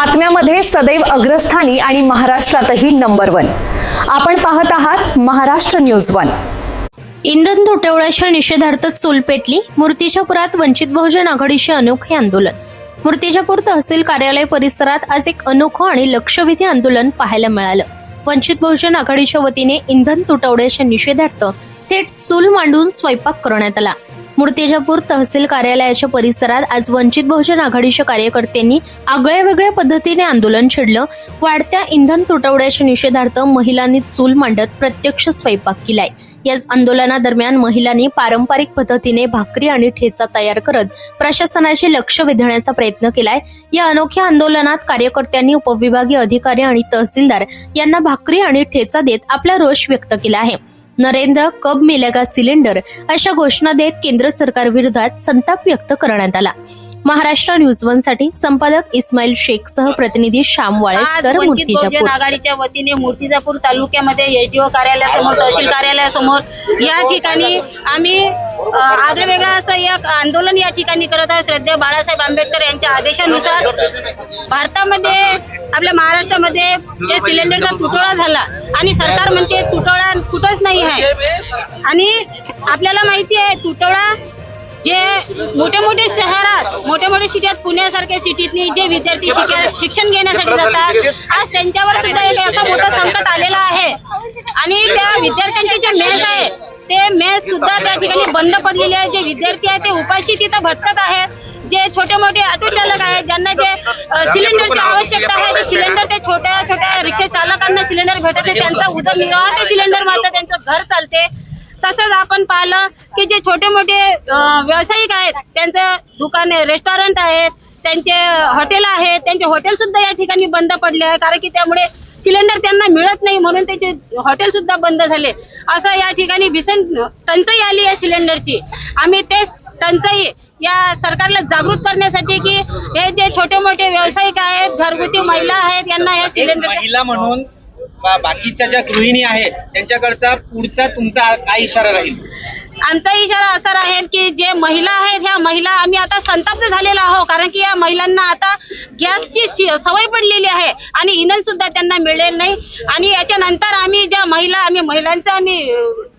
बातम्यामध्ये सदैव अग्रस्थानी आणि महाराष्ट्रातही नंबर 1। आपण पाहत आहात महाराष्ट्र न्यूज 1। इंधन तुटवड्याच्या निषेधार्थ चूल पेटली। मूर्तिजापुरात वंचित बहुजन आघाडीचे अनोखे आंदोलन। मूर्तिजापूर तहसील कार्यालय परिसरात आज एक अनोखं आणि लक्षवेधी आंदोलन पाहायला मिळालं। वंचित बहुजन आघाडीच्या वतीने इंधन तुटवड्याच्या निषेधार्थ थेट चूल मांडून स्वयंपाक करण्यात आला। मूर्तिजापूर तहसील कार्यालयाच्या परिसरात आज वंचित बहुजन आघाडीच्या कार्यकर्त्यांनी आगळ्यावेगळ्या पद्धतीने आंदोलन छेडलं। वाढत्या इंधन तुटवड्याच्या निषेधार्थ महिलांनी चूल मांडत प्रत्यक्ष स्वयंपाक केलाय। याच आंदोलनादरम्यान महिलांनी पारंपरिक पद्धतीने भाकरी आणि ठेचा तयार करत प्रशासनाचे लक्ष वेधण्याचा प्रयत्न केलाय। या अनोख्या आंदोलनात कार्यकर्त्यांनी उपविभागीय अधिकारी आणि तहसीलदार यांना भाकरी आणि ठेचा देत आपला रोष व्यक्त केला आहे। नरेंद्र कब मिलेगा सिलेंडर अशा घोषणा देत केंद्र सरकार विरोधात संताप व्यक्त करण्यात आला। महाराष्ट्र न्यूज 1 साठी संपादक इस्माईल शेख सह प्रतिनिधी श्याम वाळेकर, मूर्तिजापूर। आघाडीच्या वतीने मूर्तिजापूर तालुक्यामध्ये एसडीओ कार्यालयासमोर, तहसील कार्यालयासमोर या ठिकाणी आम्ही आगळेवेगळं असं एक आंदोलन या ठिकाणी करत आहोत। श्रद्धेय बाळासाहेब आंबेडकर यांच्या आदेशानुसार भारतामध्ये, आपल्या महाराष्ट्रामध्ये जे सिलेंडरचा तुटवडा झाला आणि सरकार म्हणते तुटवडा कुठंच नाही आहे। आणि आपल्याला माहिती आहे तुटवडा जे मोठे मोठे शहरात, मोठे मोठे सिटीत, पुण्यासारख्या सिटीतनी जे विद्यार्थी शिक्षण घेण्यासाठी जातात, आज त्यांच्यावर सुद्धा एक असा मोठा संकट आलेला आहे। आणि त्या विद्यार्थ्यांचे जे मेस आहे ते मेस सुद्धा त्या ठिकाणी बंद पडलेले आहे। जे विद्यार्थी आहेत ते उपाशी तिथं भटकत आहेत। जे छोटे मोठे ऑटो चालक आहेत ज्यांना जे सिलेंडरची आवश्यकता आहे, ते सिलेंडर ते छोट्या छोट्या रिक्षा चालकांना सिलेंडर भेटत आहे, त्यांचा उदरनिर्वाह ते सिलेंडर मारतात, त्यांचं घर चालते। तसंच आपण पाहिलं की जे छोटे मोठे व्यावसायिक आहेत, त्यांचं दुकाने, रेस्टॉरंट आहेत, त्यांचे हॉटेल आहेत, त्यांचे हॉटेल सुद्धा या ठिकाणी बंद पडले आहे, कारण की त्यामुळे सिलेंडर त्यांना मिळत नाही म्हणून त्याचे हॉटेल सुद्धा बंद झाले। असं या ठिकाणी भीषण टंचाई आली आहे सिलेंडरची। आम्ही ते टंचाई या सरकारला जागृत करण्यासाठी की हे जे छोटे मोठे व्यावसायिक आहेत, घरगुती महिला आहेत, यांना या सिलेंडर महिला म्हणून बाकीच्या ज्या गृहिणी आहेत त्यांच्याकडचा पुढचा तुमचा काय इशारा राहील? आमचा इशारा असा राहील की जे महिला आहेत, ह्या महिला आम्ही आता संतप्त झालेला आहोत, कारण की या महिलांना आता गॅसची सवय पडलेली आहे आणि इंधन सुद्धा त्यांना मिळेल नाही। आणि याच्यानंतर आम्ही ज्या महिला, आम्ही महिलांचं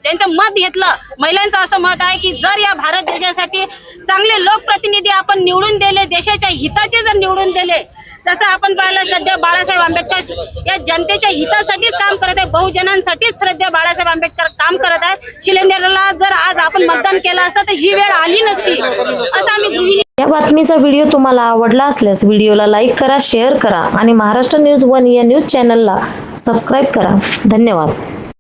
त्यांचं मत घेतलं। महिलांचं असं मत आहे की जर या भारत देशासाठी चांगले लोकप्रतिनिधी आपण निवडून दिले, देशाच्या हिताचे जर निवडून दिले, जसं आपण पाहिलं श्रद्धेय बाळासाहेब आंबेडकर या जनतेच्या हितासाठीच काम करत आहे, बहुजनांसाठीच श्रद्धेय बाळासाहेब आंबेडकर काम करत आहेत। सिलेंडरला जर आज आपण मतदान केलं असतं तर ही वेळ आली नसती, असं आम्ही गृहिणी। या बातमीचा व्हिडिओ तुम्हाला आवडला असल्यास व्हिडिओला लाईक करा, शेअर करा आणि महाराष्ट्र न्यूज 1 या न्यूज चॅनलला सबस्क्राईब करा। धन्यवाद।